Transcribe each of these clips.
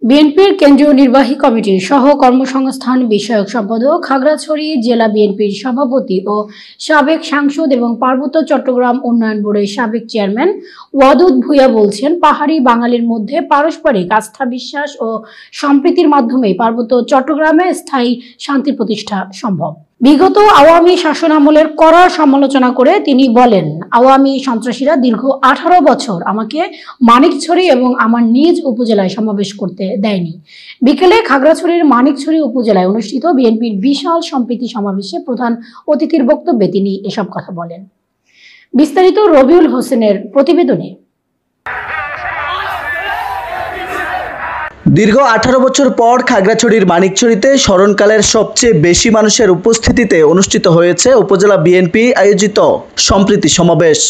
বিএনপির কেন্দ্রীয় নির্বাহী কমিটির সহ কর্মসংস্থান বিষয়ক সম্পাদক, খাগড়াছড়ি জেলা বিএনপির সভাপতি ও সাবেক সাংসদ এবং পার্বত্য চট্টগ্রাম উন্নয়ন বোর্ডের সাবেক চেয়ারম্যান ওয়াদুদ ভূঁইয়া বলছেন, পাহাড়ি বাঙালির মধ্যে পারস্পরিক আস্থা, বিশ্বাস ও সম্প্রীতির মাধ্যমে পার্বত্য চট্টগ্রামে স্থায়ী শান্তি প্রতিষ্ঠা সম্ভব। বিগত আওয়ামী শাসনামলের কড়া সমালোচনা করে তিনি বলেন, আওয়ামী সন্ত্রাসীরা দীর্ঘ 18 বছর আমাকে মানিকছড়ি এবং আমার নিজ উপজেলায় সমাবেশ করতে দেয়নি। বিকেলে খাগড়াছড়ির মানিকছড়ি উপজেলায় অনুষ্ঠিত বিএনপির বিশাল সম্প্রীতি সমাবেশে প্রধান অতিথির বক্তব্যে তিনি এসব কথা বলেন। বিস্তারিত রবিউল হোসেনের প্রতিবেদনে। দীর্ঘ 18 বছর পর খাগড়াছড়ির মানিকছড়িতে স্মরণকালের সবচেয়ে বেশি মানুষের উপস্থিতিতে অনুষ্ঠিত হয়েছে উপজেলা বিএনপি আয়োজিত সম্প্রীতি সমাবেশ।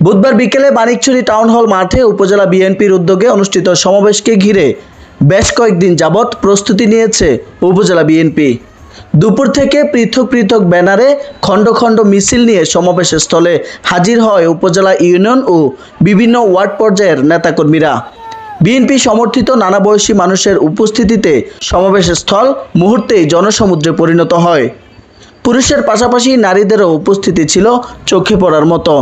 বুধবার বিকেলে মানিকছড়ি টাউন হল মাঠে উপজেলা বিএনপির উদ্যোগে অনুষ্ঠিত সমাবেশকে ঘিরে বেশ কয়েকদিন যাবৎ প্রস্তুতি নিয়েছে উপজেলা বিএনপি। দুপুর থেকে পৃথক পৃথক ব্যানারে খণ্ড খণ্ড মিছিল নিয়ে সমাবেশ স্থলে হাজির হয় উপজেলা ইউনিয়ন ও বিভিন্ন ওয়ার্ড পর্যায়ের নেতাকর্মীরা। বিএনপি সমর্থিত নানা বয়সী মানুষের উপস্থিতিতে সমাবেশ স্থল মুহূর্তেই জনসমুদ্রে পরিণত হয়। পুরুষের পাশাপাশি নারীদেরও উপস্থিতি ছিল চোখে পড়ার মতো।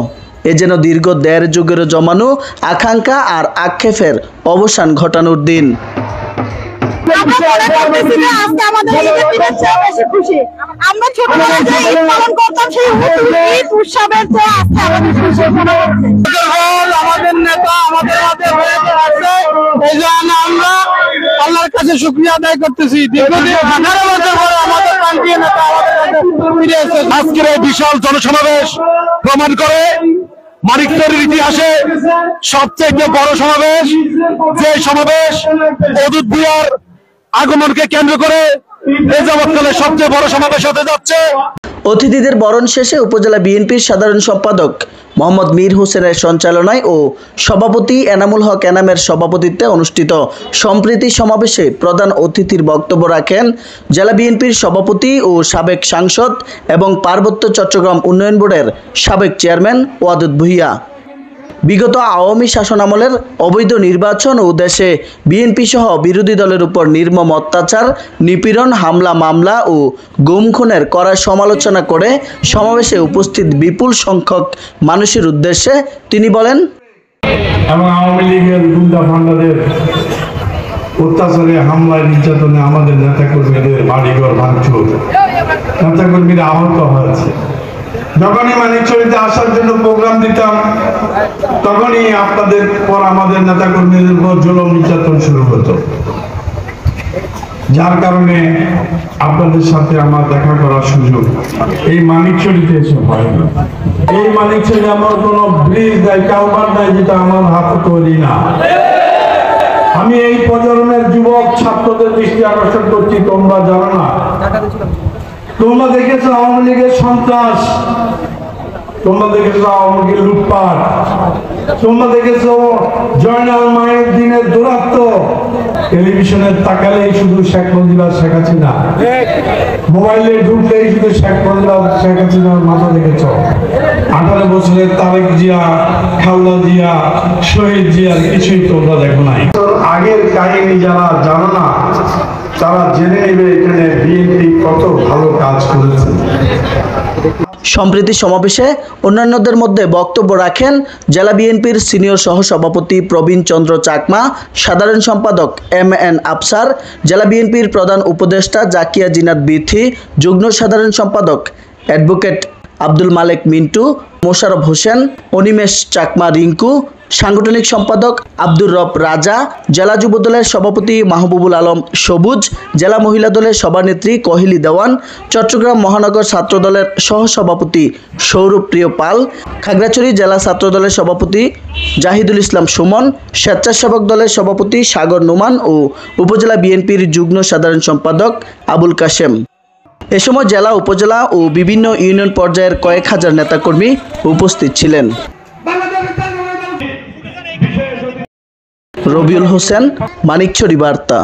এ যেন দীর্ঘ 1.5 যুগেরও জমানো আকাঙ্ক্ষা আর আক্ষেপের অবসান ঘটানোর দিন। আমাদের নেতা আমাদের হাতে হয়ে আছে, এই জন্য আমরা আল্লাহর কাছে শুকরিয়া আদায় করতেছি। দীর্ঘদিন 18 বছর পরে আমাদের প্রান্তীয় নেতা আমাদের কাছে ফিরে এসেছে। আজকের এই বিশাল জনসমাবেশ প্রমাণ করে মানিকছড়ির ইতিহাসে সবচেয়ে বড় সমাবেশ, যে সমাবেশ ওয়াদুদ ভূঁইয়ার আগমনকে কেন্দ্র করে এই যাবৎকালে সবচেয়ে বড় সমাবেশ হতে যাচ্ছে। অতিথিদের বরণ শেষে উপজেলা বিএনপির সাধারণ সম্পাদক মোহাম্মদ মীর হোসেনের সঞ্চালনায় ও সভাপতি এনামুল হক এনামের সভাপতিত্বে অনুষ্ঠিত সম্প্রীতি সমাবেশে প্রধান অতিথির বক্তব্য রাখেন জেলা বিএনপির সভাপতি ও সাবেক সাংসদ এবং পার্বত্য চট্টগ্রাম উন্নয়ন বোর্ডের সাবেক চেয়ারম্যান ওয়াদুদ ভূঁইয়া। বিগত আওয়ামী শাসনামলের অবৈধ নির্বাচন ও দেশে বিএনপি সহ বিরোধী দলের উপর নির্মম অত্যাচার, নিপীড়ন, হামলা, মামলা ও গুম খুনের কড়া সমালোচনা করে সমাবেশে উপস্থিত বিপুল সংখ্যক মানুষের উদ্দেশ্যে তিনি বলেন, আওয়ামী লীগের গুন্ডা ফান্ডাদের অত্যাচারে, হামলায়, নির্যাতনে আমাদের নেতাকর্মীদের বাড়িঘর ভাঙচুর, নেতাকর্মীরা আহত হয়েছে। যখনই মানিকছড়িতে আসার জন্য প্রোগ্রাম দিতাম, তখনই আপনাদের পর আমাদের নেতাকর্মীদের উপর জুলুম নির্যাতন শুরু হতো। যার কারণে আপনাদের সাথে আমার দেখা করার সুযোগ এই মানিকছড়িতে এসে হয়নি। এই মানিকছড়ি আমার কোনো ব্রিজ নাই, কালভার নাই, যেটা আমার হাতে তৈরি না। আমি এই প্রজন্মের যুবক ছাত্রদের দৃষ্টি আকর্ষণ করছি, তোমরা জানো না, তোমরা দেখেছো আওয়ামী লীগের সন্ত্রাস, তোমরা দেখেছো আওয়ামী লীগের লুটপাট, তোমরা দেখেছো জয়নাল মায়ের দিনের দৌরাত্ম। টেলিভিশনের তাকালেই শুধু শেখ মুজিব আর শেখ হাসিনা, মোবাইলে ঢুকলেই শুধু শেখ মুজিব আর শেখ হাসিনার মাথা দেখেছ। 18 বছরের তারেক জিয়া, খালেদা জিয়া, শহীদ জিয়ার কিছুই তোমরা দেখো নাই। আগের কাহিনী যারা জানো না, তারা জেনে নেবে এখানে বিএনপি কত ভালো কাজ করেছে। সম্প্রীতি সমাবেশে অন্যান্যদের মধ্যে বক্তব্য রাখেন জেলা বিএনপির সিনিয়র সহসভাপতি প্রবীণ চন্দ্র চাকমা, সাধারণ সম্পাদক MN আফসার, জেলা বিএনপির প্রধান উপদেষ্টা জাকিয়া জিনাত বিথি, যুগ্ম সাধারণ সম্পাদক অ্যাডভোকেট আব্দুল মালেক মিন্টু, মোশাররফ হোসেন, অনিমেষ চাকমা রিঙ্কু, সাংগঠনিক সম্পাদক আব্দুর রব রাজা, জেলা যুব দলের সভাপতি মাহবুবুল আলম সবুজ, জেলা মহিলা দলের সভানেত্রী কহিলি দেওয়ান, চট্টগ্রাম মহানগর ছাত্র দলের সহসভাপতি সৌরভ প্রিয় পাল, খাগড়াছড়ি জেলা ছাত্র দলের সভাপতি জাহিদুল ইসলাম সুমন, স্বেচ্ছাসেবক দলের সভাপতি সাগর নোমান ও উপজেলা বিএনপির যুগ্ম সাধারণ সম্পাদক আবুল কাশেম। এ সময় জেলা, উপজেলা ও বিভিন্ন ইউনিয়ন পর্যায়ের কয়েক হাজার নেতাকর্মী উপস্থিত ছিলেন। রবিউল হোসেন, মানিকছড়ি বার্তা।